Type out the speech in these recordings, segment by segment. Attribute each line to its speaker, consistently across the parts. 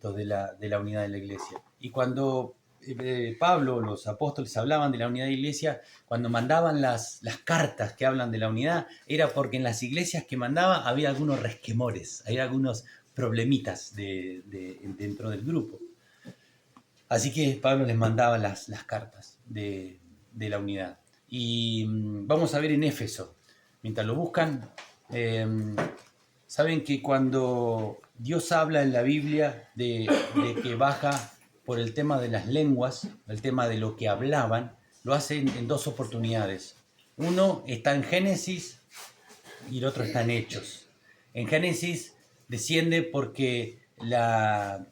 Speaker 1: esto de la unidad de la iglesia. Y cuando Pablo, los apóstoles hablaban de la unidad de la iglesia, cuando mandaban las cartas que hablan de la unidad, era porque en las iglesias que mandaba había algunos resquemores, había algunos problemitas dentro del grupo. Así que Pablo les mandaba las cartas de la unidad. Y vamos a ver en Éfeso, mientras lo buscan, saben que cuando Dios habla en la Biblia de que baja por el tema de las lenguas, el tema de lo que hablaban, lo hace en dos oportunidades. Uno está en Génesis y el otro está en Hechos. En Génesis desciende porque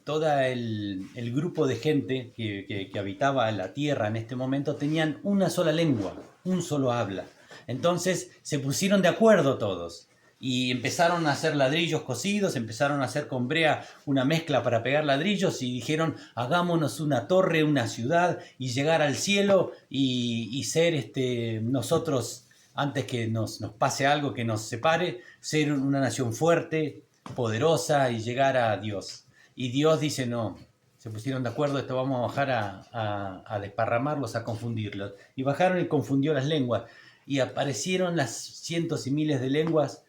Speaker 1: todo el grupo de gente que habitaba en la tierra en este momento tenían una sola lengua, un solo habla. Entonces se pusieron de acuerdo todos y empezaron a hacer ladrillos cocidos, empezaron a hacer con brea una mezcla para pegar ladrillos y dijeron: hagámonos una torre, una ciudad y llegar al cielo y ser nosotros, antes que nos pase algo que nos separe, ser una nación fuerte, poderosa y llegar a Dios. Y Dios dice: no, se pusieron de acuerdo, esto vamos a bajar a desparramarlos, a confundirlos. Y bajaron y confundió las lenguas. Y aparecieron las cientos y miles de lenguas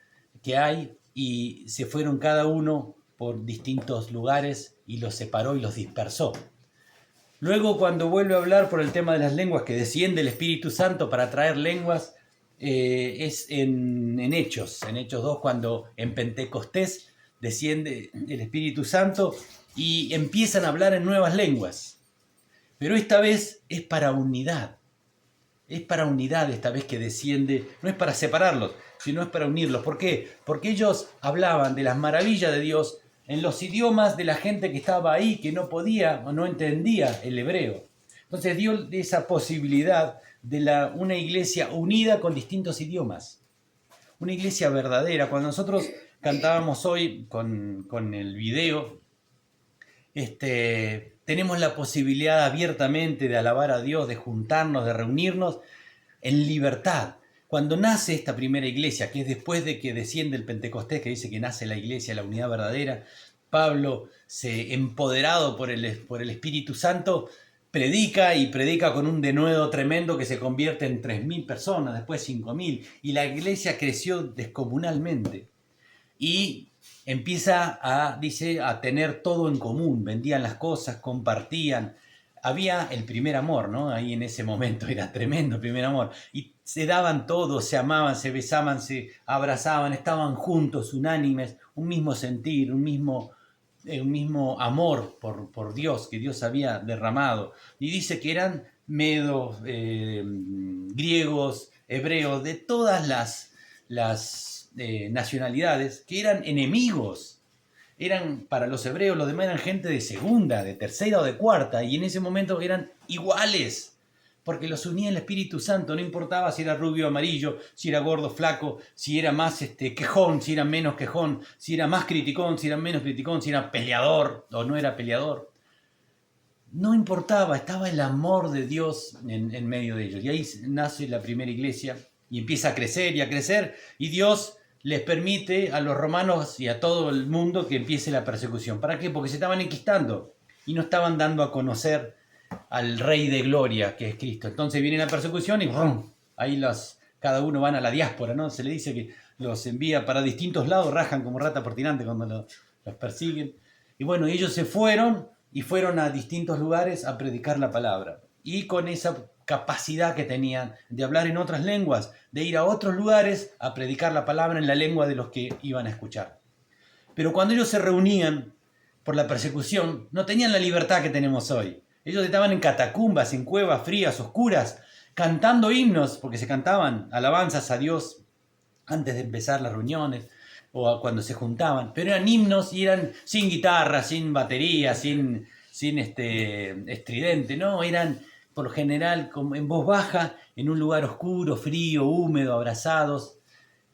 Speaker 1: que hay y se fueron cada uno por distintos lugares y los separó y los dispersó. Luego, cuando vuelve a hablar por el tema de las lenguas, que desciende el Espíritu Santo para traer lenguas, es en Hechos 2, cuando en Pentecostés desciende el Espíritu Santo y empiezan a hablar en nuevas lenguas. Pero esta vez es para unidad. Es para unidad esta vez que desciende, no es para separarlos, sino es para unirlos. ¿Por qué? Porque ellos hablaban de las maravillas de Dios en los idiomas de la gente que estaba ahí, que no podía o no entendía el hebreo. Entonces dio esa posibilidad de una iglesia unida con distintos idiomas. Una iglesia verdadera. Cuando nosotros cantábamos hoy con el video, tenemos la posibilidad abiertamente de alabar a Dios, de juntarnos, de reunirnos en libertad. Cuando nace esta primera iglesia, que es después de que desciende el Pentecostés, que dice que nace la iglesia, la unidad verdadera, Pablo, empoderado por el Espíritu Santo, predica con un denuedo tremendo que se convierte en 3.000 personas, después 5.000, y la iglesia creció descomunalmente. Y empieza a tener todo en común, vendían las cosas, compartían. Había el primer amor, ¿no? Ahí en ese momento era tremendo el primer amor. Y se daban todo, se amaban, se besaban, se abrazaban, estaban juntos, unánimes, un mismo sentir, un mismo amor por Dios, que Dios había derramado. Y dice que eran medos, griegos, hebreos, de todas las nacionalidades, que eran enemigos. Eran, para los hebreos, los demás eran gente de segunda, de tercera o de cuarta, y en ese momento eran iguales, porque los unía el Espíritu Santo. No importaba si era rubio o amarillo, si era gordo, flaco, si era más quejón, si era menos quejón, si era más criticón, si era menos criticón, si era peleador o no era peleador. No importaba, estaba el amor de Dios en medio de ellos. Y ahí nace la primera iglesia y empieza a crecer, y Dios les permite a los romanos y a todo el mundo que empiece la persecución. ¿Para qué? Porque se estaban enquistando y no estaban dando a conocer al Rey de Gloria, que es Cristo. Entonces viene la persecución y ¡brum! Ahí cada uno van a la diáspora, ¿no? Se le dice que los envía para distintos lados, rajan como rata pertinente cuando los persiguen. Y bueno, ellos se fueron y fueron a distintos lugares a predicar la palabra. Y con esa capacidad que tenían de hablar en otras lenguas, de ir a otros lugares a predicar la palabra en la lengua de los que iban a escuchar. Pero cuando ellos se reunían por la persecución, no tenían la libertad que tenemos hoy. Ellos estaban en catacumbas, en cuevas frías, oscuras, cantando himnos, porque se cantaban alabanzas a Dios antes de empezar las reuniones o cuando se juntaban, pero eran himnos y eran sin guitarra, sin batería, sin estridente, ¿no? Eran por lo general en voz baja, en un lugar oscuro, frío, húmedo, abrazados,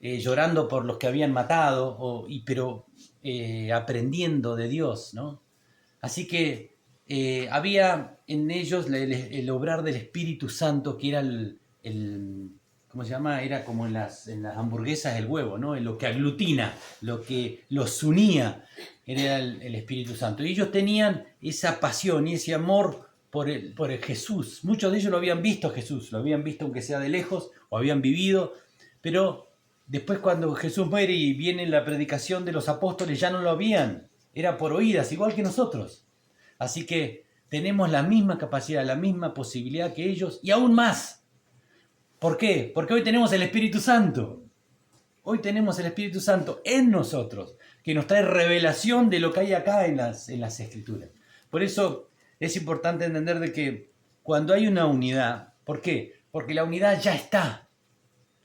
Speaker 1: llorando por los que habían matado, pero aprendiendo de Dios, ¿no? Así que había en ellos el obrar del Espíritu Santo, que era ¿cómo se llama? Era como en las hamburguesas el huevo, ¿no? En lo que aglutina, lo que los unía, era el Espíritu Santo. Y ellos tenían esa pasión y ese amor por el Jesús. Muchos de ellos lo habían visto a Jesús, lo habían visto aunque sea de lejos, o habían vivido, pero después cuando Jesús muere y viene la predicación de los apóstoles, ya no lo habían, era por oídas, igual que nosotros. Así que tenemos la misma capacidad, la misma posibilidad que ellos, y aún más. ¿Por qué? Porque hoy tenemos el Espíritu Santo. Hoy tenemos el Espíritu Santo en nosotros, que nos trae revelación de lo que hay acá en las Escrituras. Por eso es importante entender de que cuando hay una unidad, ¿por qué? Porque la unidad ya está.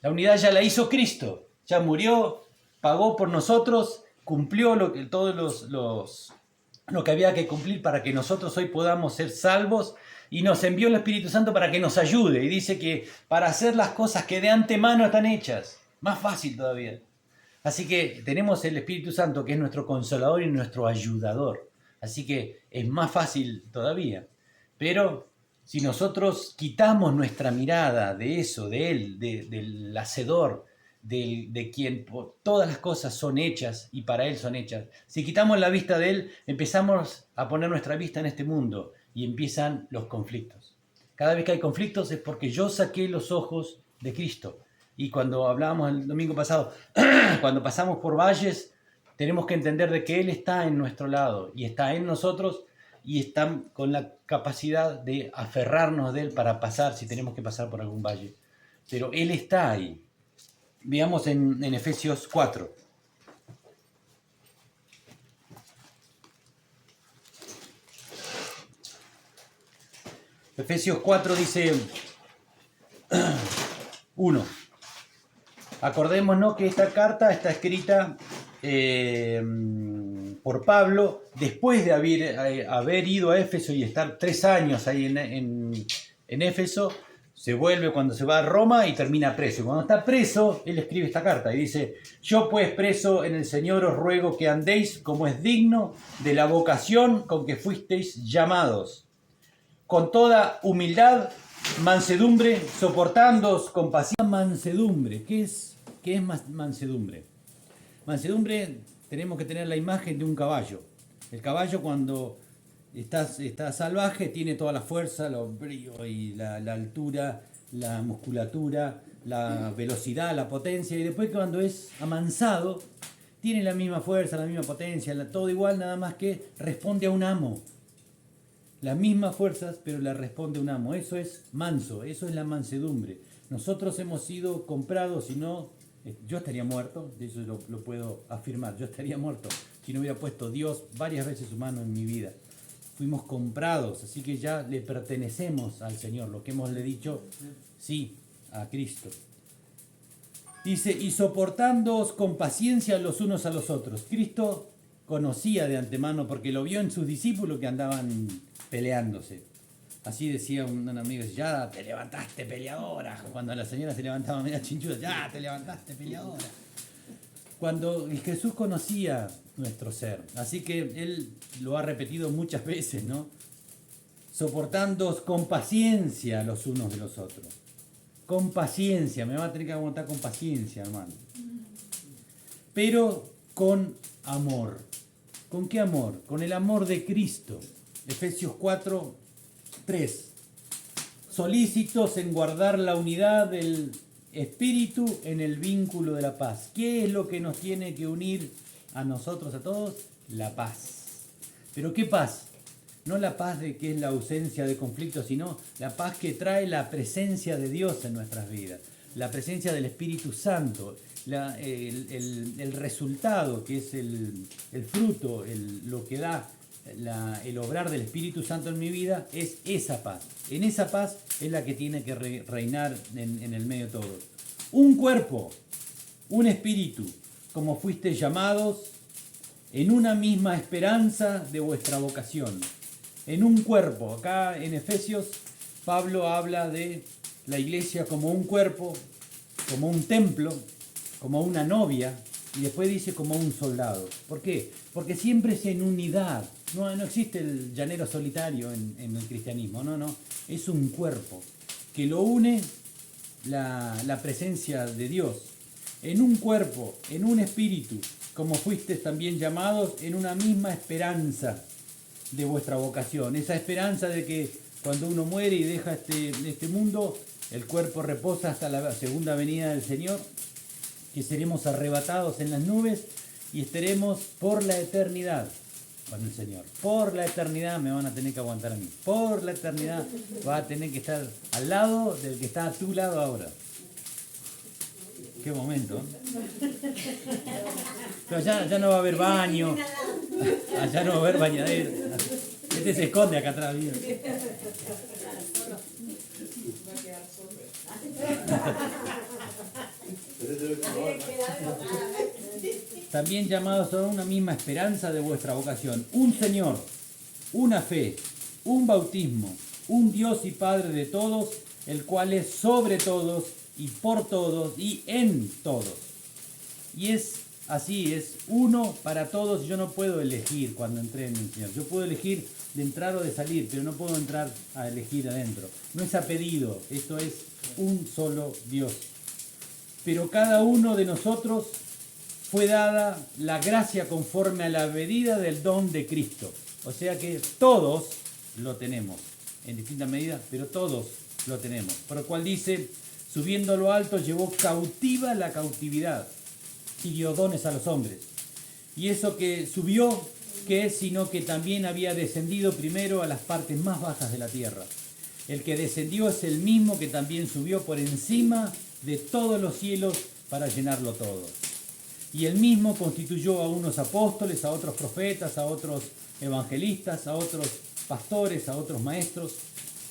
Speaker 1: La unidad ya la hizo Cristo. Ya murió, pagó por nosotros, cumplió lo que había que cumplir para que nosotros hoy podamos ser salvos, y nos envió el Espíritu Santo para que nos ayude. Y dice que para hacer las cosas que de antemano están hechas, más fácil todavía. Así que tenemos el Espíritu Santo, que es nuestro consolador y nuestro ayudador. Así que es más fácil todavía. Pero si nosotros quitamos nuestra mirada de eso, de Él, del Hacedor, de quien todas las cosas son hechas y para Él son hechas, si quitamos la vista de Él, empezamos a poner nuestra vista en este mundo y empiezan los conflictos. Cada vez que hay conflictos es porque yo saqué los ojos de Cristo. Y cuando hablábamos el domingo pasado, cuando pasamos por valles, tenemos que entender de que Él está en nuestro lado y está en nosotros, y está con la capacidad de aferrarnos de Él para pasar, si tenemos que pasar por algún valle. Pero Él está ahí. Veamos en Efesios 4. Efesios 4 dice 1. Acordémonos que esta carta está escrita por Pablo después de haber ido a Éfeso y estar 3 años ahí en Éfeso. Se vuelve cuando se va a Roma y termina preso. Y cuando está preso, él escribe esta carta y dice: yo pues preso en el Señor os ruego que andéis como es digno de la vocación con que fuisteis llamados, con toda humildad, mansedumbre, soportándoos con paciencia. Mansedumbre, ¿qué es mansedumbre? Mansedumbre, tenemos que tener la imagen de un caballo. El caballo, cuando está salvaje, tiene toda la fuerza, los bríos y la altura, la musculatura, la velocidad, la potencia, y después cuando es amansado, tiene la misma fuerza, la misma potencia, todo igual, nada más que responde a un amo. Las mismas fuerzas, pero le responde un amo. Eso es manso, eso es la mansedumbre. Nosotros hemos sido comprados, si no, yo estaría muerto, de eso lo puedo afirmar, yo estaría muerto si no hubiera puesto Dios varias veces su mano en mi vida. Fuimos comprados, así que ya le pertenecemos al Señor, lo que hemos le dicho, sí, a Cristo. Dice, y soportándoos con paciencia los unos a los otros. Cristo conocía de antemano, porque lo vio en sus discípulos que andaban peleándose. Así decía un amigo, ya te levantaste peleadora. Cuando la señora se levantaba media chinchuda, ya te levantaste peleadora. Cuando Jesús conocía nuestro ser, así que Él lo ha repetido muchas veces, ¿no? Soportándoos con paciencia los unos de los otros. Con paciencia, me va a tener que aguantar con paciencia, hermano. Pero con amor. ¿Con qué amor? Con el amor de Cristo. Efesios 4, 3. Solícitos en guardar la unidad del Espíritu en el vínculo de la paz. ¿Qué es lo que nos tiene que unir a nosotros, a todos? La paz. ¿Pero qué paz? No la paz de que es la ausencia de conflictos, sino la paz que trae la presencia de Dios en nuestras vidas. La presencia del Espíritu Santo. El resultado, que es el fruto, lo que da el obrar del Espíritu Santo en mi vida, es esa paz. En esa paz es la que tiene que reinar en el medio de todo. Un cuerpo, un espíritu, como fuisteis llamados, en una misma esperanza de vuestra vocación. En un cuerpo. Acá en Efesios, Pablo habla de la iglesia como un cuerpo, como un templo, como una novia, y después dice como un soldado. ¿Por qué? Porque siempre es en unidad. No existe el llanero solitario en el cristianismo, no. Es un cuerpo que lo une
Speaker 2: la presencia de Dios. En un cuerpo, en un espíritu, como fuisteis también llamados en una misma esperanza de vuestra vocación. Esa esperanza de que cuando uno muere y deja este mundo, el cuerpo reposa hasta la segunda venida del Señor, que seremos arrebatados en las nubes y estaremos por la eternidad con el Señor. Por la eternidad me van a tener que aguantar a mí. Por la eternidad va a tener que estar al lado del que está a tu lado ahora. Qué momento. Pero allá no va a haber baño. Allá no va a haber bañadero. Este se esconde acá atrás. ¿Bien? También llamados a una misma esperanza de vuestra vocación. Un Señor, una fe, un bautismo, un Dios y Padre de todos, el cual es sobre todos y por todos y en todos. Y es así, es uno para todos. Yo no puedo elegir cuando entré en el Señor. Yo puedo elegir de entrar o de salir, pero no puedo entrar a elegir adentro. No es a pedido, esto es un solo Dios. Pero cada uno de nosotros fue dada la gracia conforme a la medida del don de Cristo. O sea que todos lo tenemos, en distintas medidas, pero todos lo tenemos. Por lo cual dice, subiendo a lo alto llevó cautiva la cautividad y dio dones a los hombres. Y eso que subió, ¿qué es? Sino que también había descendido primero a las partes más bajas de la tierra. El que descendió es el mismo que también subió por encima de todos los cielos para llenarlo todo. Y él mismo constituyó a unos apóstoles, a otros profetas, a otros evangelistas, a otros pastores, a otros maestros,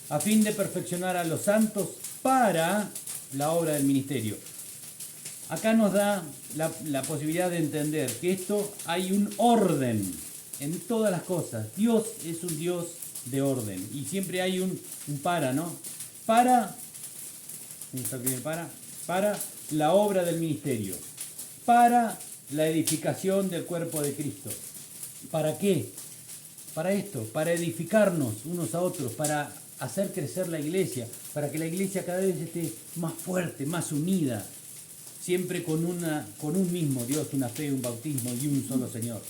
Speaker 2: a fin de perfeccionar a los santos para la obra del ministerio. Acá nos da la posibilidad de entender que esto hay un orden en todas las cosas. Dios es un Dios de orden y siempre hay un para, ¿no? Para la obra del ministerio, para la edificación del cuerpo de Cristo. ¿Para qué? Para esto, para edificarnos unos a otros, para hacer crecer la iglesia, para que la iglesia cada vez esté más fuerte, más unida, siempre con un mismo Dios, una fe, un bautismo y un solo Señor.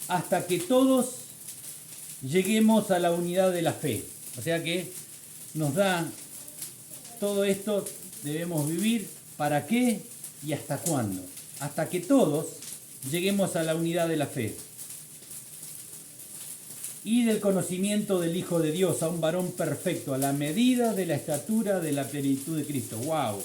Speaker 2: Hasta que todos lleguemos a la unidad de la fe. O sea que nos da todo esto, debemos vivir, ¿para qué y hasta cuándo? Hasta que todos lleguemos a la unidad de la fe y del conocimiento del Hijo de Dios, a un varón perfecto, a la medida de la estatura de la plenitud de Cristo. ¡Wow!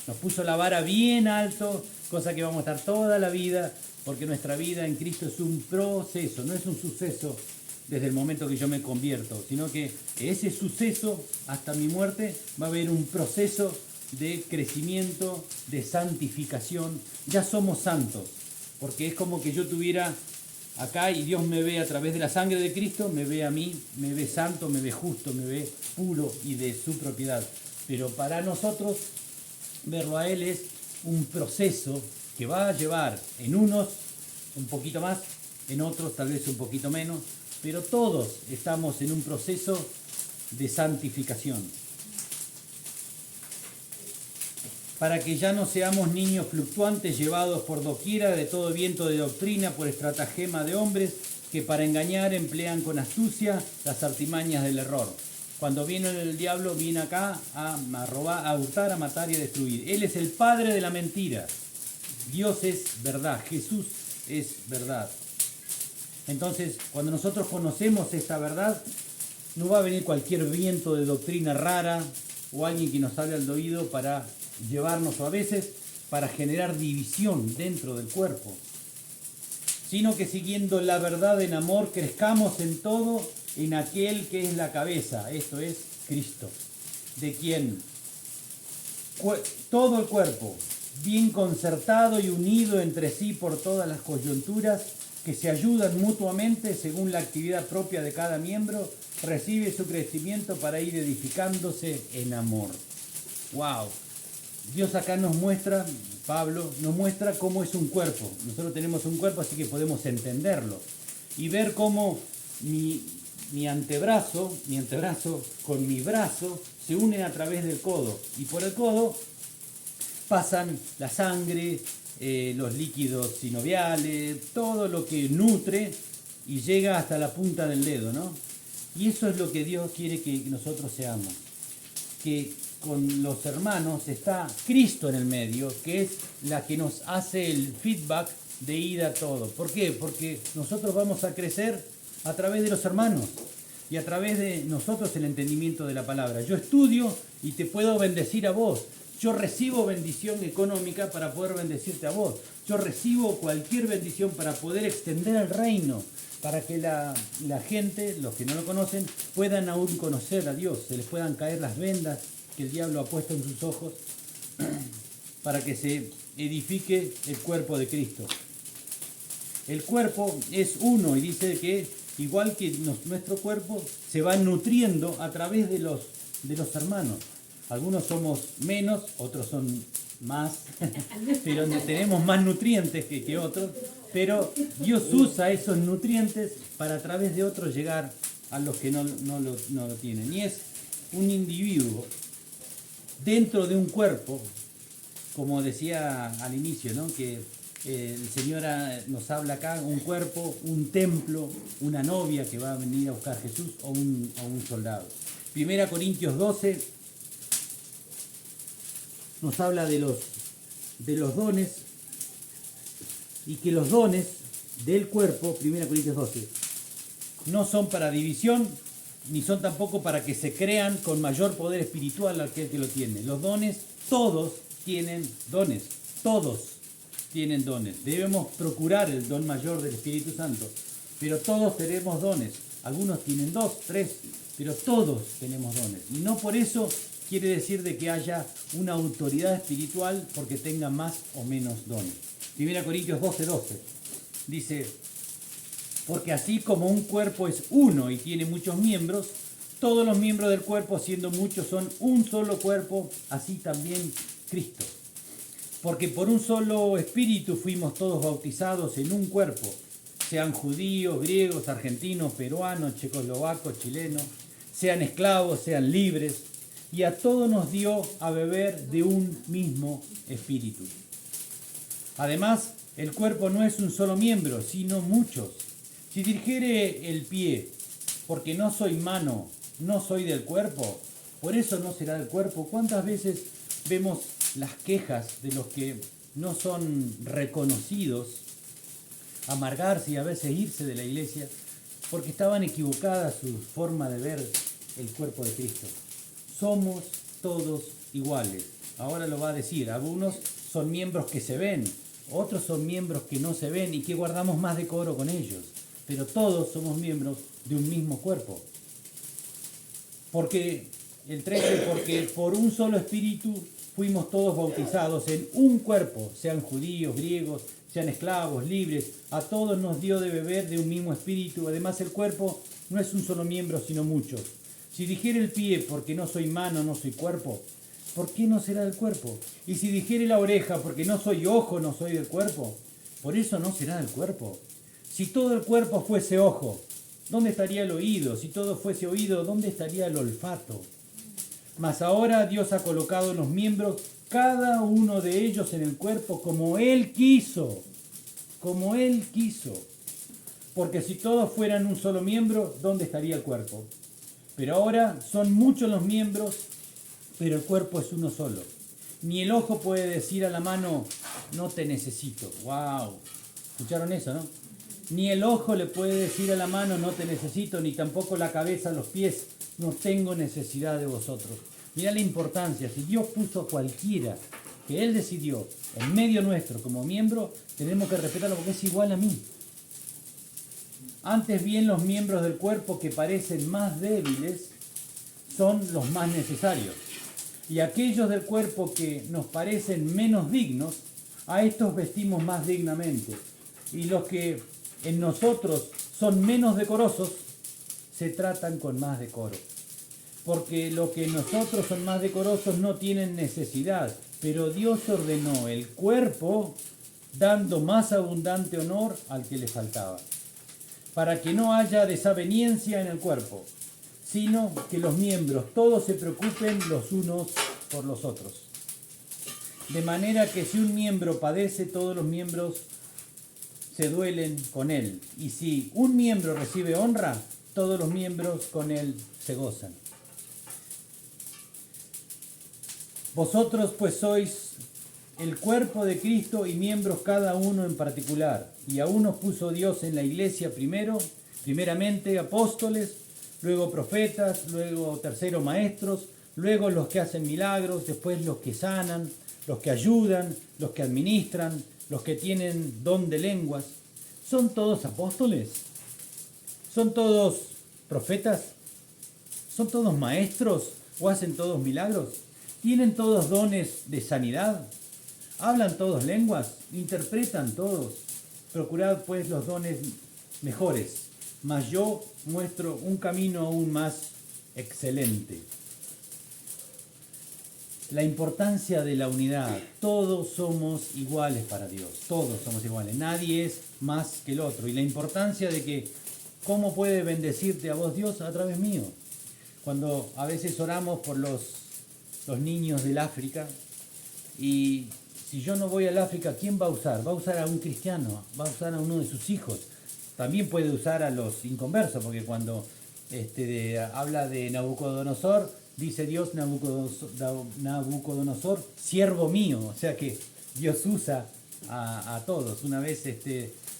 Speaker 2: Nos puso la vara bien alto, cosa que vamos a estar toda la vida, porque nuestra vida en Cristo es un proceso, no es un suceso desde el momento que yo me convierto, sino que ese suceso hasta mi muerte va a haber un proceso de crecimiento, de santificación. Ya somos santos, porque es como que yo tuviera acá y Dios me ve a través de la sangre de Cristo, me ve a mí, me ve santo, me ve justo, me ve puro y de su propiedad. Pero para nosotros verlo a Él es un proceso que va a llevar en unos un poquito más, en otros tal vez un poquito menos, pero todos estamos en un proceso de santificación. Para que ya no seamos niños fluctuantes llevados por doquiera de todo viento de doctrina, por estratagema de hombres que para engañar emplean con astucia las artimañas del error. Cuando viene el diablo, viene acá a robar, a hurtar, a matar y a destruir. Él es el padre de la mentira. Dios es verdad, Jesús es verdad. Entonces, cuando nosotros conocemos esta verdad, no va a venir cualquier viento de doctrina rara o alguien que nos hable al oído para llevarnos, o a veces para generar división dentro del cuerpo, sino que siguiendo la verdad en amor, crezcamos en todo en aquel que es la cabeza, esto es Cristo, de quien todo el cuerpo, bien concertado y unido entre sí por todas las coyunturas, que se ayudan mutuamente según la actividad propia de cada miembro, recibe su crecimiento para ir edificándose en amor. ¡Wow! Dios acá nos muestra, Pablo, nos muestra cómo es un cuerpo. Nosotros tenemos un cuerpo, así que podemos entenderlo. Y ver cómo mi antebrazo con mi brazo se unen a través del codo y por el codo pasan la sangre, los líquidos sinoviales, todo lo que nutre y llega hasta la punta del dedo, ¿no? Y eso es lo que Dios quiere que nosotros seamos. Que con los hermanos está Cristo en el medio, que es la que nos hace el feedback de ida a todo. ¿Por qué? Porque nosotros vamos a crecer a través de los hermanos y a través de nosotros el entendimiento de la palabra. Yo estudio y te puedo bendecir a vos. Yo recibo bendición económica para poder bendecirte a vos. Yo recibo cualquier bendición para poder extender el reino, para que la gente, los que no lo conocen, puedan aún conocer a Dios, se les puedan caer las vendas que el diablo ha puesto en sus ojos, para que se edifique el cuerpo de Cristo. El cuerpo es uno y dice que igual que nuestro cuerpo se va nutriendo a través de los hermanos. Algunos somos menos, otros son más, pero tenemos más nutrientes que otros, pero Dios usa esos nutrientes para a través de otros llegar a los que no lo tienen. Y es un individuo dentro de un cuerpo, como decía al inicio, ¿no? Que el Señor nos habla acá, un cuerpo, un templo, una novia que va a venir a buscar a Jesús o un soldado. 1 Corintios 12 nos habla de los dones y que los dones del cuerpo, 1 Corintios 12, no son para división ni son tampoco para que se crean con mayor poder espiritual aquel que lo tiene. Los dones, todos tienen dones, todos tienen dones. Debemos procurar el don mayor del Espíritu Santo, pero todos tenemos dones. Algunos tienen 2, 3, pero todos tenemos dones. Y no por eso quiere decir de que haya una autoridad espiritual porque tenga más o menos dones. 1 Corintios 12:12 dice, porque así como un cuerpo es uno y tiene muchos miembros, todos los miembros del cuerpo, siendo muchos, son un solo cuerpo, así también Cristo. Porque por un solo espíritu fuimos todos bautizados en un cuerpo, sean judíos, griegos, argentinos, peruanos, checoslovacos, chilenos, sean esclavos, sean libres, y a todos nos dio a beber de un mismo espíritu. Además, el cuerpo no es un solo miembro, sino muchos. Si dijere el pie, porque no soy mano, no soy del cuerpo, por eso no será del cuerpo. ¿Cuántas veces vemos las quejas de los que no son reconocidos, amargarse y a veces irse de la iglesia, porque estaban equivocadas su forma de ver el cuerpo de Cristo? Somos todos iguales. Ahora lo va a decir, algunos son miembros que se ven, otros son miembros que no se ven y que guardamos más decoro con ellos. Pero todos somos miembros de un mismo cuerpo. Porque el 13, porque por un solo espíritu fuimos todos bautizados en un cuerpo, sean judíos, griegos, sean esclavos, libres, a todos nos dio de beber de un mismo espíritu. Además el cuerpo no es un solo miembro, sino muchos. Si dijere el pie, porque no soy mano, no soy cuerpo, ¿por qué no será del cuerpo? Y si dijere la oreja, porque no soy ojo, no soy del cuerpo, por eso no será del cuerpo. Si todo el cuerpo fuese ojo, ¿dónde estaría el oído? Si todo fuese oído, ¿dónde estaría el olfato? Mas ahora Dios ha colocado en los miembros, cada uno de ellos en el cuerpo, como Él quiso. Como Él quiso. Porque si todos fueran un solo miembro, ¿dónde estaría el cuerpo? Pero ahora son muchos los miembros, pero el cuerpo es uno solo. Ni el ojo puede decir a la mano, no te necesito. ¡Wow! ¿Escucharon eso, no? Ni el ojo le puede decir a la mano, no te necesito, ni tampoco la cabeza, los pies, no tengo necesidad de vosotros. Mirá la importancia. Si Dios puso a cualquiera que Él decidió en medio nuestro como miembro, tenemos que respetarlo porque es igual a mí. Antes bien, los miembros del cuerpo que parecen más débiles son los más necesarios. Y aquellos del cuerpo que nos parecen menos dignos, a estos vestimos más dignamente. Y los que en nosotros son menos decorosos, se tratan con más decoro. Porque los que en nosotros son más decorosos no tienen necesidad, pero Dios ordenó el cuerpo dando más abundante honor al que le faltaba, para que no haya desaveniencia en el cuerpo, sino que los miembros todos se preocupen los unos por los otros. De manera que si un miembro padece, todos los miembros se duelen con él. Y si un miembro recibe honra, todos los miembros con él se gozan. Vosotros pues sois el cuerpo de Cristo y miembros cada uno en particular. Y a unos puso Dios en la iglesia primeramente apóstoles, luego profetas, luego tercero maestros, luego los que hacen milagros, después los que sanan, los que ayudan, los que administran, los que tienen don de lenguas. ¿Son todos apóstoles? ¿Son todos profetas? ¿Son todos maestros o hacen todos milagros? ¿Tienen todos dones de sanidad? ¿Hablan todos lenguas? ¿Interpretan todos? Procurad pues los dones mejores, mas yo muestro un camino aún más excelente. La importancia de la unidad. Todos somos iguales para Dios. Todos somos iguales. Nadie es más que el otro. Y la importancia de que, ¿cómo puede bendecirte a vos Dios? A través mío. Cuando a veces oramos por los niños del África, y si yo no voy al África, ¿quién va a usar? Va a usar a un cristiano, va a usar a uno de sus hijos. También puede usar a los inconversos, porque cuando habla de Nabucodonosor, dice Dios, Nabucodonosor, siervo mío. O sea que Dios usa a todos. Una vez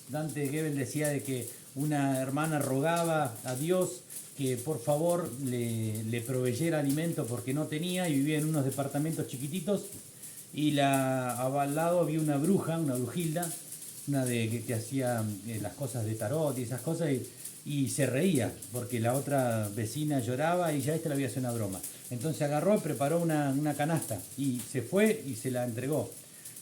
Speaker 2: Dante Gebel decía de que una hermana rogaba a Dios que por favor le proveyera alimento porque no tenía, y vivía en unos departamentos chiquititos, y al lado había una bruja, una brujilda, una que hacía las cosas de tarot y esas cosas, y se reía porque la otra vecina lloraba y ya le había hecho una broma. Entonces agarró, preparó una canasta y se fue y se la entregó.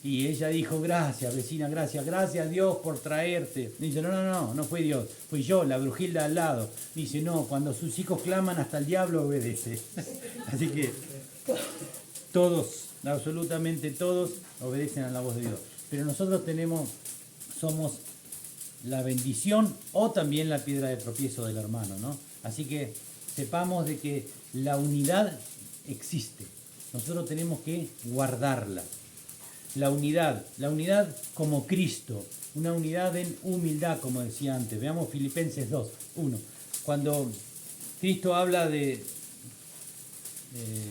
Speaker 2: Y ella dijo, gracias vecina, gracias Dios por traerte. Dice, no fue Dios, fui yo, la brujilda al lado. Dice, no, cuando sus hijos claman hasta el diablo obedece. Así que todos, absolutamente todos, obedecen a la voz de Dios. Pero nosotros somos la bendición o también la piedra de tropiezo del hermano, ¿no? Así que sepamos de que la unidad existe. Nosotros tenemos que guardarla. La unidad como Cristo, una unidad en humildad, como decía antes. Veamos Filipenses 2, 1. Cuando Cristo habla de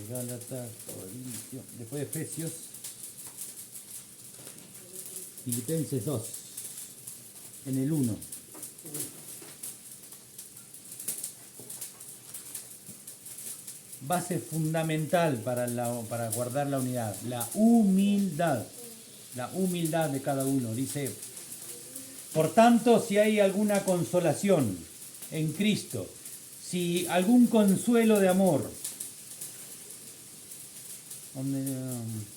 Speaker 2: Gálatas, Corintios, después de Efesios, Filipenses 2, en el 1. Base fundamental para guardar la unidad, la humildad de cada uno. Dice, por tanto, si hay alguna consolación en Cristo, si algún consuelo de amor,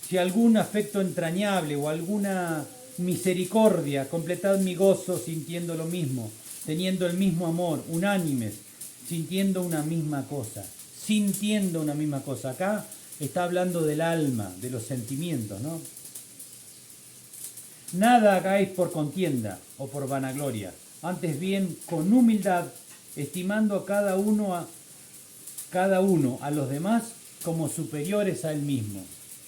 Speaker 2: si algún afecto entrañable o alguna misericordia, completad mi gozo sintiendo lo mismo, teniendo el mismo amor, unánimes, sintiendo una misma cosa. Acá está hablando del alma, de los sentimientos, ¿no? Nada hagáis por contienda o por vanagloria, antes bien con humildad, estimando a cada uno a los demás como superiores a él mismo.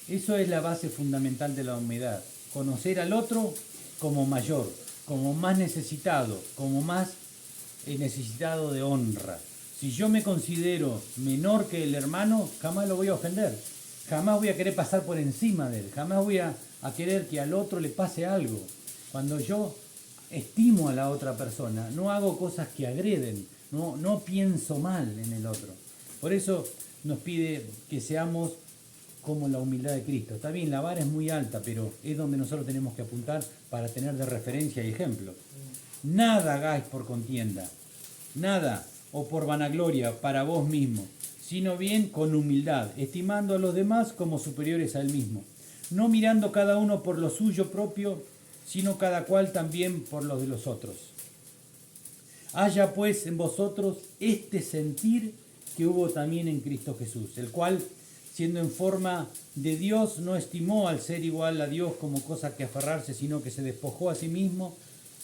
Speaker 2: Eso es la base fundamental de la humildad. Conocer al otro como mayor, como más necesitado, como más necesitado de honra. Si yo me considero menor que el hermano, jamás lo voy a ofender. Jamás voy a querer pasar por encima de él. Jamás voy a querer que al otro le pase algo. Cuando yo estimo a la otra persona, no hago cosas que agreden, no pienso mal en el otro. Por eso nos pide que seamos como la humildad de Cristo. Está bien, la vara es muy alta, pero es donde nosotros tenemos que apuntar para tener de referencia y ejemplo. Nada hagáis por contienda, nada o por vanagloria para vos mismo, sino bien con humildad, estimando a los demás como superiores a él mismo, no mirando cada uno por lo suyo propio, sino cada cual también por los de los otros. Haya pues en vosotros este sentir que hubo también en Cristo Jesús, el cual, siendo en forma de Dios, no estimó al ser igual a Dios como cosa que aferrarse, sino que se despojó a sí mismo,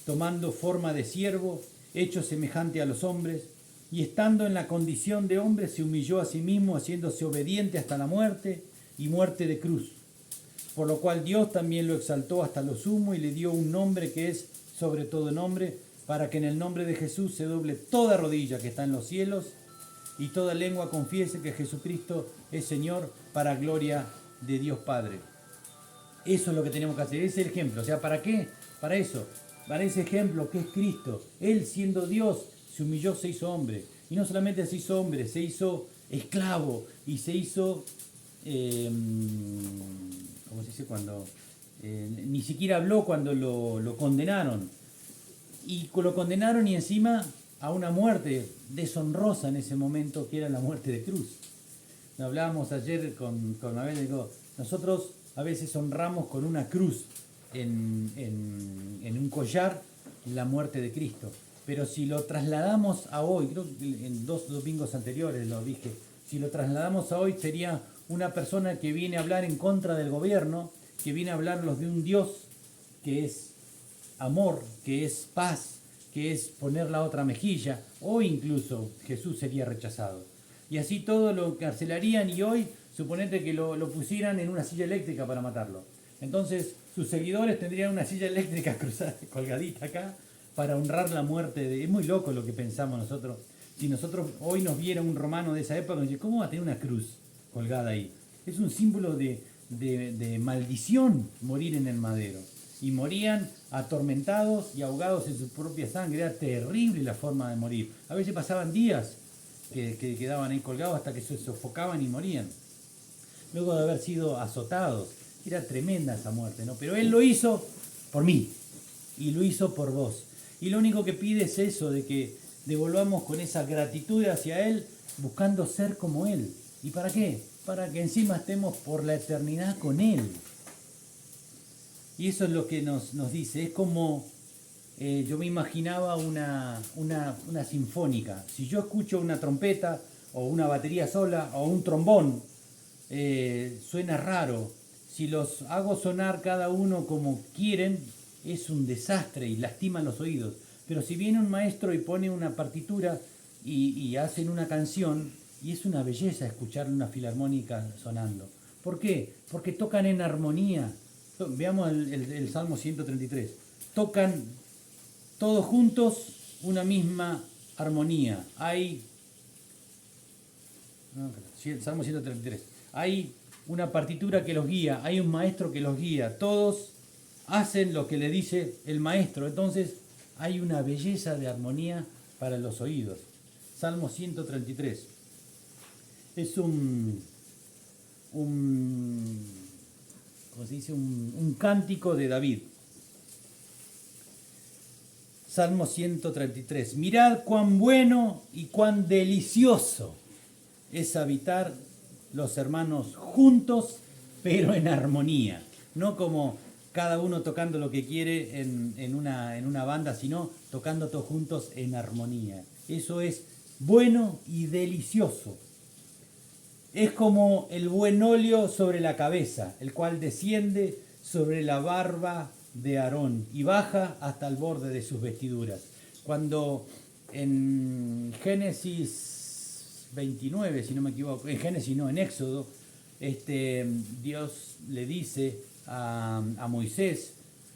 Speaker 2: tomando forma de siervo, hecho semejante a los hombres, y estando en la condición de hombre se humilló a sí mismo, haciéndose obediente hasta la muerte y muerte de cruz. Por lo cual Dios también lo exaltó hasta lo sumo y le dio un nombre que es sobre todo nombre, para que en el nombre de Jesús se doble toda rodilla que está en los cielos y toda lengua confiese que Jesucristo es Señor, para gloria de Dios Padre. Eso es lo que tenemos que hacer, ese es el ejemplo. O sea, ¿para qué? Para eso, para ese ejemplo que es Cristo. Él, siendo Dios, se humilló, se hizo hombre. Y no solamente se hizo hombre, se hizo esclavo y se hizo, ¿cómo se dice? Cuando ni siquiera habló cuando lo condenaron. Y lo condenaron y encima a una muerte deshonrosa en ese momento, que era la muerte de cruz. Hablábamos ayer con Mabel, digo, nosotros a veces honramos con una cruz en un collar la muerte de Cristo. Pero si lo trasladamos a hoy, creo que en 2 domingos anteriores lo dije, si lo trasladamos a hoy sería una persona que viene a hablar en contra del gobierno, que viene a hablarnos de un Dios que es amor, que es paz, que es poner la otra mejilla, o incluso Jesús sería rechazado. Y así todo lo encarcelarían y hoy suponete que lo pusieran en una silla eléctrica para matarlo. Entonces sus seguidores tendrían una silla eléctrica cruzada, colgadita acá, para honrar la muerte de... Es muy loco lo que pensamos nosotros. Si nosotros hoy nos viera un romano de esa época, nos dice, ¿cómo va a tener una cruz colgada ahí? Es un símbolo de maldición morir en el madero. Y morían atormentados y ahogados en su propia sangre. Era terrible la forma de morir. A veces pasaban días que quedaban ahí colgados hasta que se sofocaban y morían. Luego de haber sido azotados. Era tremenda esa muerte, ¿no? Pero Él lo hizo por mí y lo hizo por vos. Y lo único que pide es eso, de que devolvamos con esa gratitud hacia Él, buscando ser como Él. ¿Y para qué? Para que encima estemos por la eternidad con Él. Y eso es lo que nos dice. Es como, yo me imaginaba una sinfónica. Si yo escucho una trompeta o una batería sola o un trombón, suena raro. Si los hago sonar cada uno como quieren, es un desastre y lastiman los oídos. Pero si viene un maestro y pone una partitura y hacen una canción, y es una belleza escuchar una filarmónica sonando. ¿Por qué? Porque tocan en armonía. Veamos el Salmo 133. Tocan todos juntos una misma armonía. El Salmo 133. Hay una partitura que los guía, hay un maestro que los guía. Todos hacen lo que le dice el maestro. Entonces hay una belleza de armonía para los oídos. Salmo 133. Es ¿cómo se dice? Un cántico de David. Salmo 133. Mirad cuán bueno y cuán delicioso es habitar los hermanos juntos, pero en armonía. No como cada uno tocando lo que quiere en una banda, sino tocando todos juntos en armonía. Eso es bueno y delicioso. Es como el buen óleo sobre la cabeza, el cual desciende sobre la barba de Aarón y baja hasta el borde de sus vestiduras. Cuando en Génesis 29, si no me equivoco, en Génesis no, en Éxodo, Dios le dice a Moisés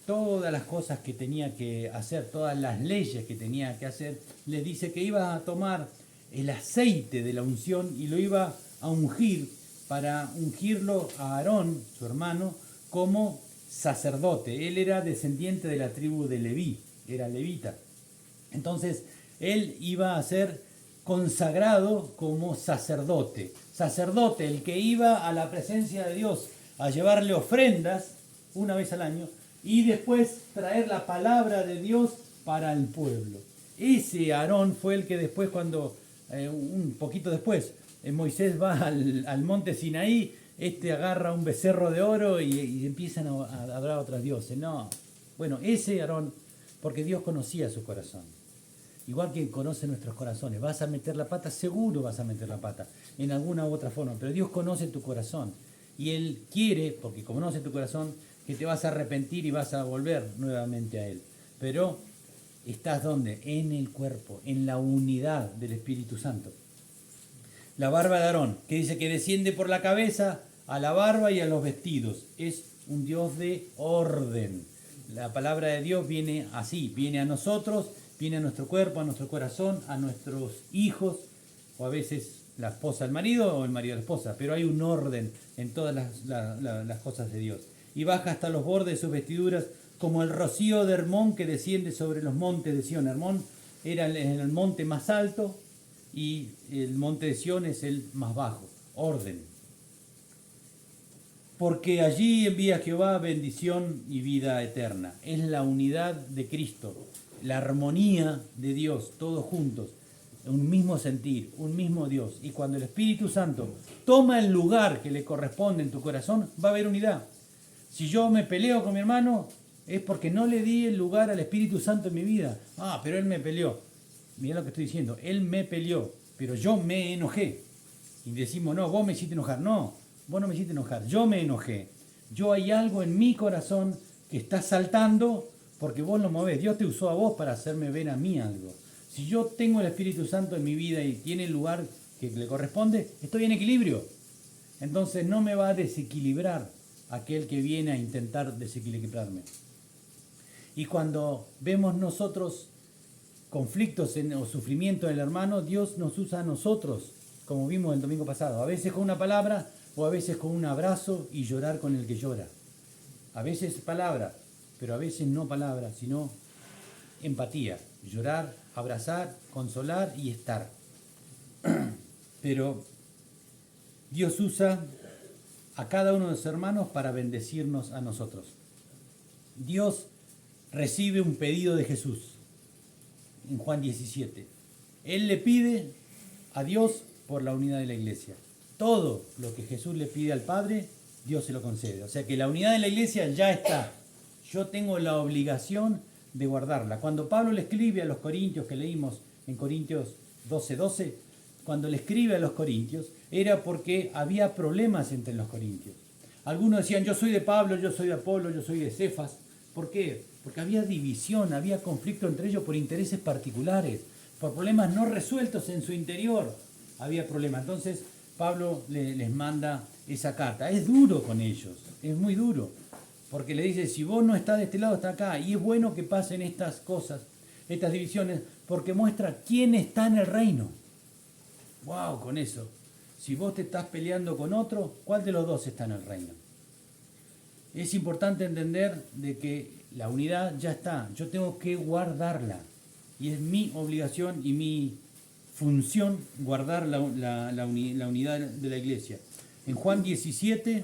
Speaker 2: todas las cosas que tenía que hacer, todas las leyes que tenía que hacer, le dice que iba a tomar el aceite de la unción y lo iba a ungir, para ungirlo a Aarón, su hermano, como sacerdote. Él era descendiente de la tribu de Leví, era levita. Entonces, él iba a ser consagrado como sacerdote. Sacerdote, el que iba a la presencia de Dios a llevarle ofrendas una vez al año y después traer la palabra de Dios para el pueblo. Ese Aarón fue el que después, cuando, un poquito después, Moisés va al monte Sinaí, agarra un becerro de oro y empiezan a adorar a otros dioses. No, bueno, ese Aarón, porque Dios conocía su corazón. Igual que conoce nuestros corazones. ¿Vas a meter la pata? Seguro vas a meter la pata, en alguna u otra forma. Pero Dios conoce tu corazón. Y Él quiere, porque conoce tu corazón, que te vas a arrepentir y vas a volver nuevamente a Él. Pero ¿Estás dónde? En el cuerpo, en la unidad del Espíritu Santo. La barba de Aarón, que dice que desciende por la cabeza a la barba y a los vestidos. Es un Dios de orden. La palabra de Dios viene así, viene a nosotros, viene a nuestro cuerpo, a nuestro corazón, a nuestros hijos, o a veces la esposa al marido o el marido a la esposa, pero hay un orden en todas las cosas de Dios. Y baja hasta los bordes de sus vestiduras como el rocío de Hermón que desciende sobre los montes de Sión. Hermón era el monte más alto y el monte de Sión es el más bajo. Orden. Porque allí envía Jehová bendición y vida eterna. Es la unidad de Cristo, la armonía de Dios, todos juntos. Un mismo sentir, un mismo Dios. Y cuando el Espíritu Santo toma el lugar que le corresponde en tu corazón, va a haber unidad. Si yo me peleo con mi hermano, es porque no le di el lugar al Espíritu Santo en mi vida. Ah, pero él me peleó. Mirá lo que estoy diciendo. Él me peleó, pero yo me enojé. Y decimos, no, vos me hiciste enojar. No, vos no me hiciste enojar. Yo me enojé. Yo hay algo en mi corazón que está saltando porque vos lo movés. Dios te usó a vos para hacerme ver a mí algo. Si yo tengo el Espíritu Santo en mi vida y tiene el lugar que le corresponde, estoy en equilibrio. Entonces no me va a desequilibrar aquel que viene a intentar desequilibrarme. Y cuando vemos nosotros conflictos o sufrimiento en el hermano, Dios nos usa a nosotros, como vimos el domingo pasado, a veces con una palabra o a veces con un abrazo y llorar con el que llora. A veces palabra, pero a veces no palabra, sino empatía, llorar, abrazar, consolar y estar. Pero Dios usa a cada uno de sus hermanos para bendecirnos a nosotros. Dios recibe un pedido de Jesús en Juan 17. Él le pide a Dios por la unidad de la iglesia. Todo lo que Jesús le pide al Padre, Dios se lo concede. O sea que la unidad de la iglesia ya está. Yo tengo la obligación de guardarla. Cuando Pablo le escribe a los corintios, que leímos en Corintios 12:12, cuando le escribe a los corintios, era porque había problemas entre los corintios. Algunos decían, yo soy de Pablo, yo soy de Apolo, yo soy de Cefas. ¿Por qué? Porque había división, había conflicto entre ellos por intereses particulares, por problemas no resueltos en su interior. Había problemas. Entonces Pablo les manda esa carta. Es duro con ellos, es muy duro. Porque le dice, si vos no estás de este lado, está acá. Y es bueno que pasen estas cosas, estas divisiones, porque muestra quién está en el reino. ¡Wow! Con eso. Si vos te estás peleando con otro, ¿cuál de los dos está en el reino? Es importante entender de que la unidad ya está. Yo tengo que guardarla. Y es mi obligación y mi función guardar la unidad de la iglesia. En Juan 17...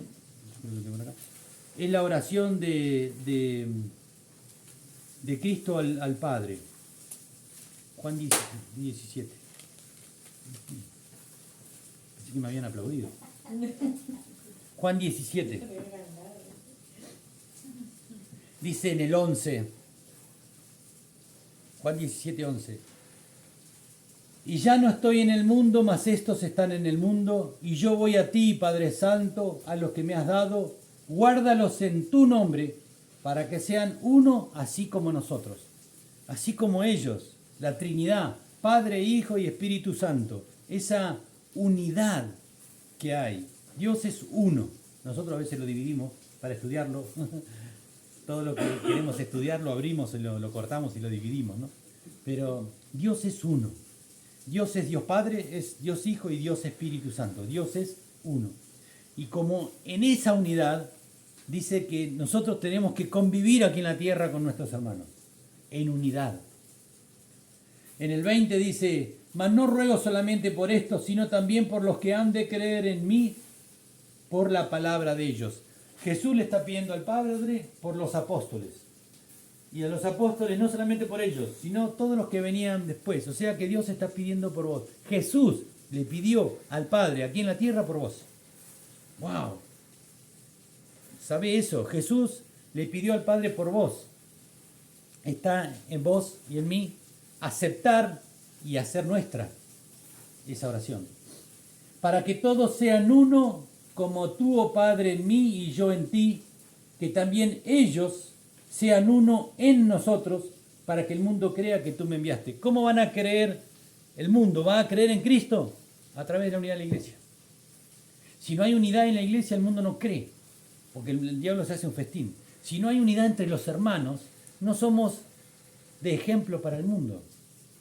Speaker 2: es la oración de Cristo al Padre. Juan 17. Así que me habían aplaudido. Juan 17. Dice en el 11. Juan 17, 11. Y ya no estoy en el mundo, mas estos están en el mundo, y yo voy a ti, Padre Santo, a los que me has dado. Guárdalos en tu nombre, para que sean uno así como nosotros, así como ellos, la Trinidad, Padre, Hijo y Espíritu Santo, esa unidad que hay. Dios es uno. Nosotros a veces lo dividimos para estudiarlo. Todo lo que queremos estudiar lo abrimos, lo cortamos y lo dividimos, ¿no? Pero Dios es uno. Dios es Dios Padre, es Dios Hijo y Dios Espíritu Santo. Dios es uno. Y como en esa unidad dice que nosotros tenemos que convivir aquí en la tierra con nuestros hermanos, en unidad. En el 20 dice, mas no ruego solamente por esto, sino también por los que han de creer en mí por la palabra de ellos. Jesús le está pidiendo al Padre por los apóstoles. Y a los apóstoles no solamente por ellos, sino todos los que venían después. O sea que Dios está pidiendo por vos. Jesús le pidió al Padre aquí en la tierra por vos. ¡Wow! ¿Sabe eso? Jesús le pidió al Padre por vos. Está en vos y en mí aceptar y hacer nuestra esa oración. Para que todos sean uno, como tú, oh Padre, en mí y yo en ti, que también ellos sean uno en nosotros, para que el mundo crea que tú me enviaste. ¿Cómo van a creer el mundo? ¿Va a creer en Cristo? A través de la unidad de la iglesia. Si no hay unidad en la iglesia, el mundo no cree, porque el diablo se hace un festín. Si no hay unidad entre los hermanos, no somos de ejemplo para el mundo.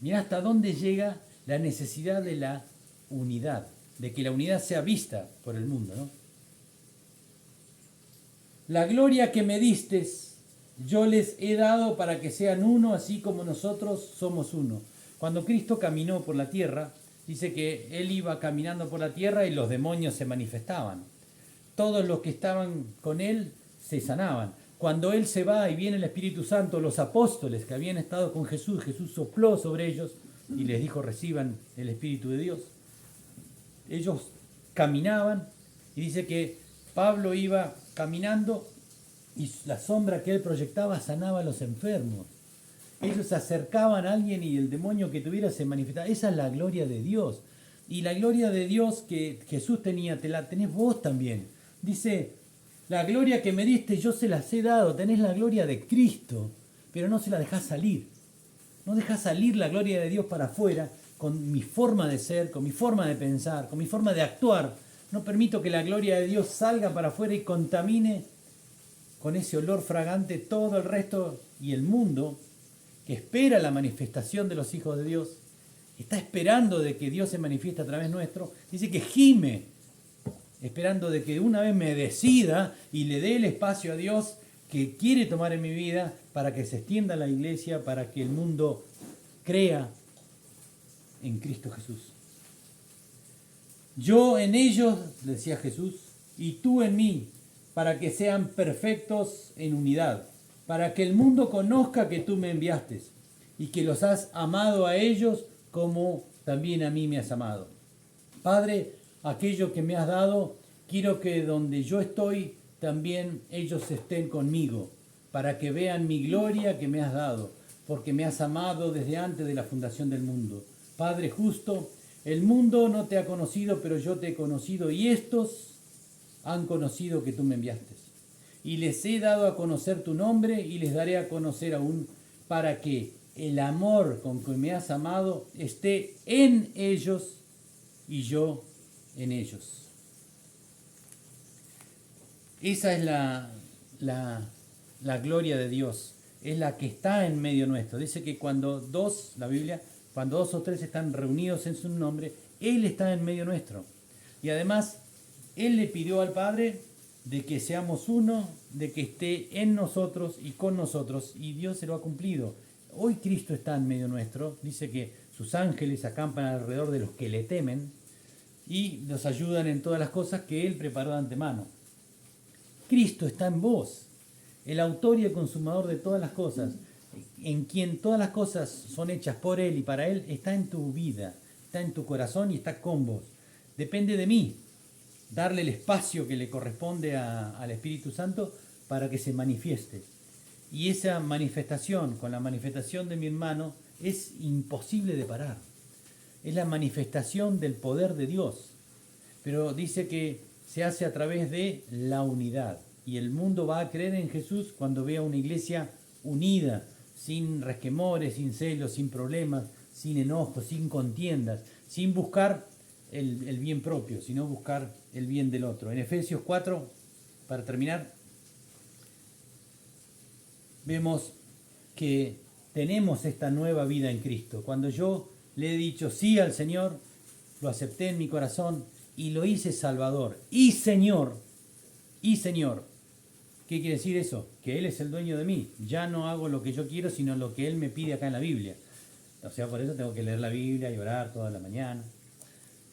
Speaker 2: Mirá hasta dónde llega la necesidad de la unidad, de que la unidad sea vista por el mundo, ¿no? La gloria que me diste, yo les he dado para que sean uno, así como nosotros somos uno. Cuando Cristo caminó por la tierra, dice que Él iba caminando por la tierra y los demonios se manifestaban. Todos los que estaban con Él se sanaban. Cuando Él se va y viene el Espíritu Santo, los apóstoles que habían estado con Jesús, Jesús sopló sobre ellos y les dijo, reciban el Espíritu de Dios. Ellos caminaban y dice que Pablo iba caminando y la sombra que él proyectaba sanaba a los enfermos. Ellos se acercaban a alguien y el demonio que tuviera se manifestaba. Esa es la gloria de Dios. Y la gloria de Dios que Jesús tenía, te la tenés vos también. Dice, la gloria que me diste yo se las he dado. Tenés la gloria de Cristo, pero no se la dejás salir. No dejás salir la gloria de Dios para afuera con mi forma de ser, con mi forma de pensar, con mi forma de actuar. No permito que la gloria de Dios salga para afuera y contamine con ese olor fragante todo el resto y el mundo que espera la manifestación de los hijos de Dios, está esperando de que Dios se manifieste a través nuestro, dice que gime, esperando de que una vez me decida y le dé el espacio a Dios que quiere tomar en mi vida para que se extienda la iglesia, para que el mundo crea en Cristo Jesús. Yo en ellos, decía Jesús, y tú en mí, para que sean perfectos en unidad, para que el mundo conozca que tú me enviaste y que los has amado a ellos como también a mí me has amado. Padre, aquello que me has dado, quiero que donde yo estoy, también ellos estén conmigo, para que vean mi gloria que me has dado, porque me has amado desde antes de la fundación del mundo. Padre justo, el mundo no te ha conocido, pero yo te he conocido, y estos han conocido que tú me enviaste. Y les he dado a conocer tu nombre y les daré a conocer aún, para que el amor con que me has amado esté en ellos y yo en ellos. Esa es la gloria de Dios, es la que está en medio nuestro. Dice que cuando dos, la Biblia, cuando dos o tres están reunidos en su nombre, Él está en medio nuestro. Y además, Él le pidió al Padre de que seamos uno, de que esté en nosotros y con nosotros, y Dios se lo ha cumplido. Hoy Cristo está en medio nuestro, dice que sus ángeles acampan alrededor de los que le temen y nos ayudan en todas las cosas que Él preparó de antemano. Cristo está en vos, el autor y el consumador de todas las cosas, en quien todas las cosas son hechas por Él y para Él, está en tu vida, está en tu corazón y está con vos. Depende de mí darle el espacio que le corresponde al Espíritu Santo para que se manifieste. Y esa manifestación, con la manifestación de mi hermano, es imposible de parar. Es la manifestación del poder de Dios. Pero dice que se hace a través de la unidad. Y el mundo va a creer en Jesús cuando vea una iglesia unida, sin resquemores, sin celos, sin problemas, sin enojos, sin contiendas, sin buscar el bien propio, sino buscar el bien del otro. En Efesios 4, para terminar, vemos que tenemos esta nueva vida en Cristo. Cuando yo le he dicho sí al Señor, lo acepté en mi corazón y lo hice Salvador y Señor. ¿Qué quiere decir eso? Que Él es el dueño de mí. Ya no hago lo que yo quiero, sino lo que Él me pide acá en la Biblia. O sea, por eso tengo que leer la Biblia y orar toda la mañana.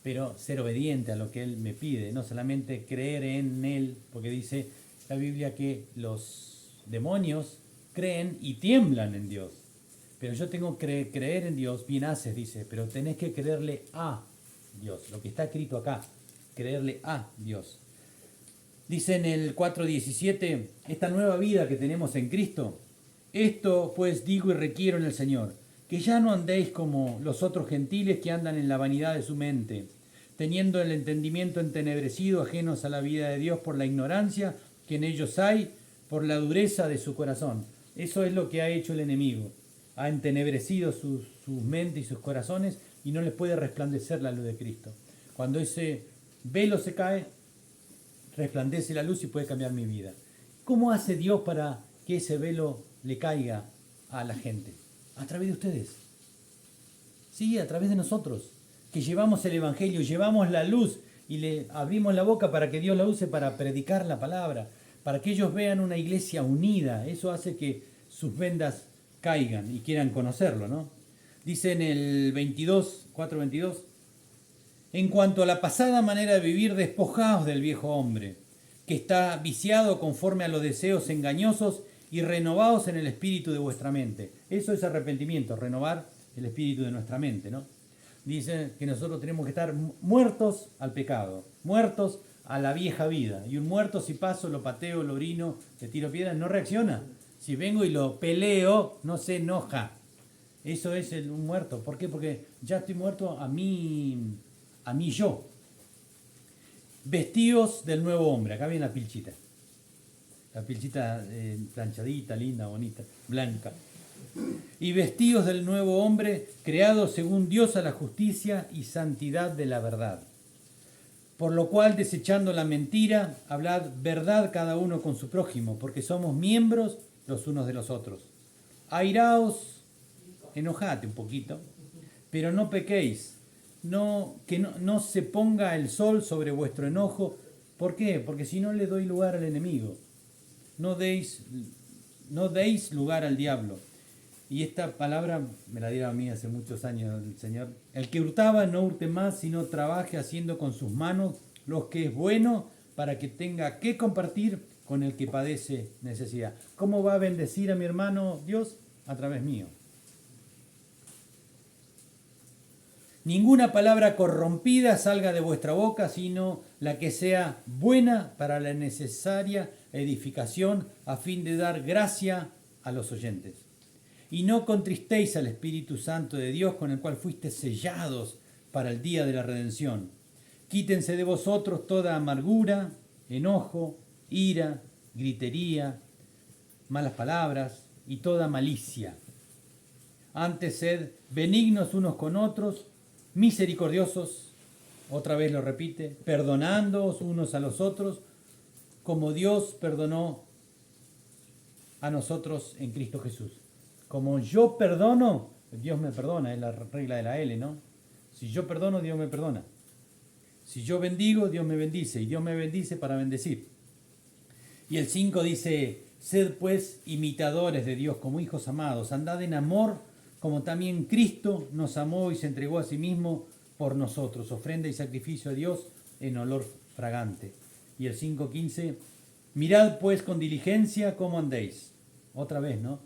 Speaker 2: Pero ser obediente a lo que Él me pide, no solamente creer en Él, porque dice la Biblia que los demonios creen y tiemblan en Dios. Pero yo tengo que creer en Dios, bien haces, dice, pero tenés que creerle a Dios, lo que está escrito acá, creerle a Dios. Dice en el 4:17, esta nueva vida que tenemos en Cristo, esto pues digo y requiero en el Señor, que ya no andéis como los otros gentiles que andan en la vanidad de su mente, teniendo el entendimiento entenebrecido, ajenos a la vida de Dios por la ignorancia que en ellos hay, por la dureza de su corazón. Eso es lo que ha hecho el enemigo. ha entenebrecido sus mentes y sus corazones y no les puede resplandecer la luz de Cristo. Cuando ese velo se cae, resplandece la luz y puede cambiar mi vida. ¿Cómo hace Dios para que ese velo le caiga a la gente? A través de ustedes. Sí, a través de nosotros, que llevamos el Evangelio, llevamos la luz y le abrimos la boca para que Dios la use para predicar la palabra, para que ellos vean una iglesia unida. Eso hace que sus vendas caigan y quieran conocerlo, ¿no? Dice en el 4:22, en cuanto a la pasada manera de vivir, despojaos del viejo hombre, que está viciado conforme a los deseos engañosos, y renovaos en el espíritu de vuestra mente. Eso es arrepentimiento, renovar el espíritu de nuestra mente, ¿no? Dice que nosotros tenemos que estar muertos al pecado, muertos a la vieja vida. Y un muerto, si paso, lo pateo, lo orino, le tiro piedras, no reacciona. Si vengo y lo peleo, no se enoja. Eso es un muerto. ¿Por qué? Porque ya estoy muerto a mí yo. Vestidos del nuevo hombre. Acá viene la pilchita. La pilchita planchadita, linda, bonita, blanca. Y vestidos del nuevo hombre, creado según Dios a la justicia y santidad de la verdad. Por lo cual, desechando la mentira, hablad verdad cada uno con su prójimo, porque somos miembros los unos de los otros. Airaos, enojate un poquito, pero no pequéis, que no se ponga el sol sobre vuestro enojo. ¿Por qué? Porque si no le doy lugar al enemigo. No deis lugar al diablo. Y esta palabra me la dieron a mí hace muchos años el Señor. El que hurtaba no hurte más, sino trabaje haciendo con sus manos lo que es bueno, para que tenga que compartir con el que padece necesidad. ¿Cómo va a bendecir a mi hermano Dios? A través mío. Ninguna palabra corrompida salga de vuestra boca, sino la que sea buena para la necesaria edificación, a fin de dar gracia a los oyentes. Y no contristéis al Espíritu Santo de Dios, con el cual fuisteis sellados para el día de la redención. Quítense de vosotros toda amargura, enojo, ira, gritería, malas palabras y toda malicia. Antes sed benignos unos con otros, misericordiosos, otra vez lo repite, perdonándoos unos a los otros, como Dios perdonó a nosotros en Cristo Jesús. Como yo perdono, Dios me perdona, es la regla de la L, ¿no? Si yo perdono, Dios me perdona. Si yo bendigo, Dios me bendice, y Dios me bendice para bendecir. Y el 5 dice, sed pues imitadores de Dios como hijos amados, andad en amor, como también Cristo nos amó y se entregó a sí mismo por nosotros, ofrenda y sacrificio a Dios en olor fragante. Y el 5:15, mirad pues con diligencia cómo andéis. Otra vez, ¿no?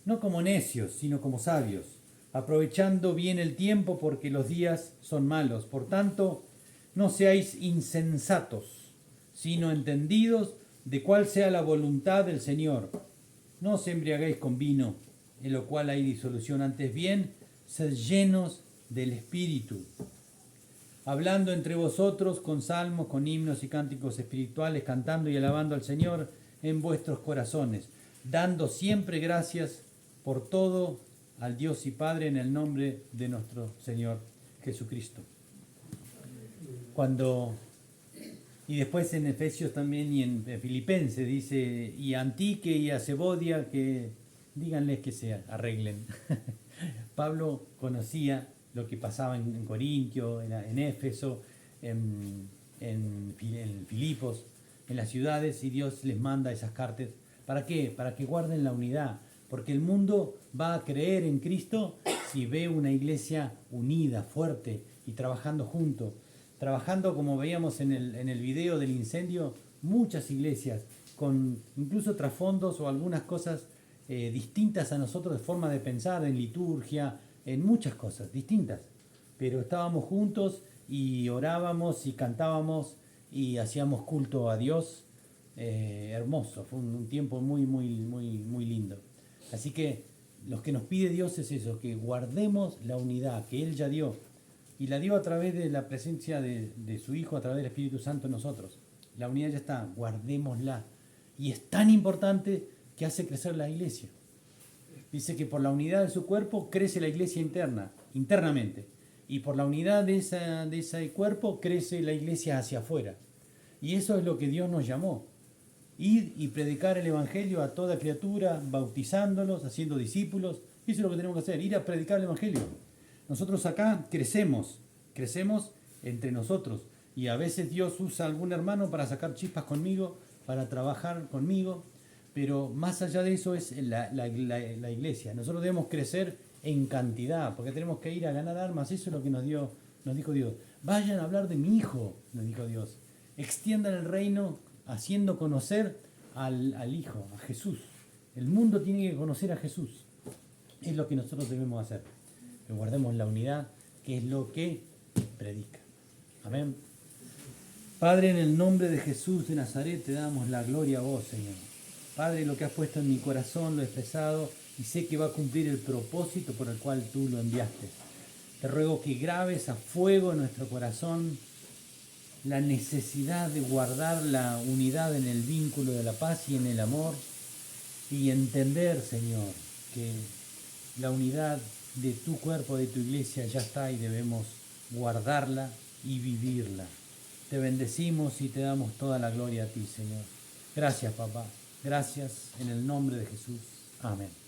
Speaker 2: No como necios, sino como sabios, aprovechando bien el tiempo, porque los días son malos. Por tanto, no seáis insensatos, sino entendidos de cuál sea la voluntad del Señor. No os embriaguéis con vino, en lo cual hay disolución, antes bien, sed llenos del Espíritu, hablando entre vosotros con salmos, con himnos y cánticos espirituales, cantando y alabando al Señor en vuestros corazones, dando siempre gracias por todo al Dios y Padre en el nombre de nuestro Señor Jesucristo. Y después en Efesios también y en Filipenses dice, y a Antique y a Sebodia, que díganles que se arreglen. Pablo conocía lo que pasaba en Corintio, en Éfeso, en Filipos, en las ciudades, y Dios les manda esas cartas. ¿Para qué? Para que guarden la unidad. Porque el mundo va a creer en Cristo si ve una iglesia unida, fuerte y trabajando juntos. Trabajando, como veíamos en el video del incendio, muchas iglesias con incluso trasfondos o algunas cosas distintas a nosotros de forma de pensar, en liturgia, en muchas cosas distintas. Pero estábamos juntos y orábamos y cantábamos y hacíamos culto a Dios. Hermoso, fue un tiempo muy, muy, muy, muy lindo. Así que lo que nos pide Dios es eso, que guardemos la unidad que Él ya dio. Y la dio a través de la presencia de su Hijo, a través del Espíritu Santo en nosotros. La unidad ya está, guardémosla. Y es tan importante que hace crecer la iglesia. Dice que por la unidad de su cuerpo crece la iglesia internamente. Y por la unidad de ese cuerpo crece la iglesia hacia afuera. Y eso es lo que Dios nos llamó. Ir y predicar el Evangelio a toda criatura, bautizándolos, haciendo discípulos. Eso es lo que tenemos que hacer, ir a predicar el Evangelio. Nosotros acá crecemos entre nosotros. Y a veces Dios usa a algún hermano para sacar chispas conmigo, para trabajar conmigo. Pero más allá de eso es la iglesia. Nosotros debemos crecer en cantidad, porque tenemos que ir a ganar almas. Eso es lo que nos dijo Dios. Vayan a hablar de mi Hijo, nos dijo Dios. Extiendan el reino haciendo conocer al Hijo, a Jesús. El mundo tiene que conocer a Jesús. Es lo que nosotros debemos hacer. Que guardemos la unidad, que es lo que predica. Amén. Padre, en el nombre de Jesús de Nazaret te damos la gloria a vos, Señor. Padre, lo que has puesto en mi corazón lo he expresado y sé que va a cumplir el propósito por el cual tú lo enviaste. Te ruego que grabes a fuego en nuestro corazón la necesidad de guardar la unidad en el vínculo de la paz y en el amor y entender, Señor, que la unidad de tu cuerpo, de tu iglesia ya está y debemos guardarla y vivirla. Te bendecimos y te damos toda la gloria a ti, Señor. Gracias, papá. Gracias en el nombre de Jesús. Amén.